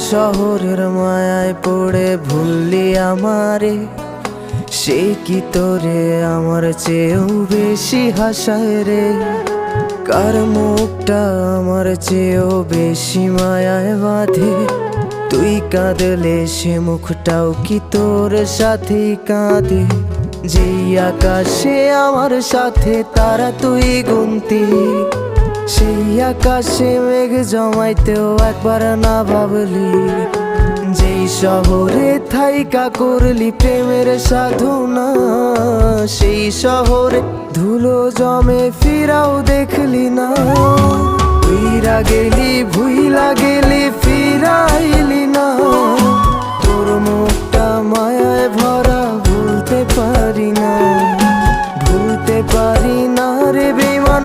শহরের মায়ায় পড়ে ভুললি আমারে, সে কি তোরে আমার চেয়েও বেশি হাসায় রে। কার মুখটা আমার চেয়েও বেশি মায়ায় বাঁধে, তুই কাঁদলে সে মুখটাও কি তোর সাথেই কাঁদে। যেই আকাশে আমার সাথে তারা তুই গুনতি, সেই আকাশে মেঘ জমাইতেও একবার না ভাবলি। যেই শহরে থাইকা করলি প্রেমের সাধনা, সেই শহরে ধুলো জমে ফিরাও দেখলি না। উইরা গেলি ভুইলা গেলি ফিরাইলি না, তোর মুখ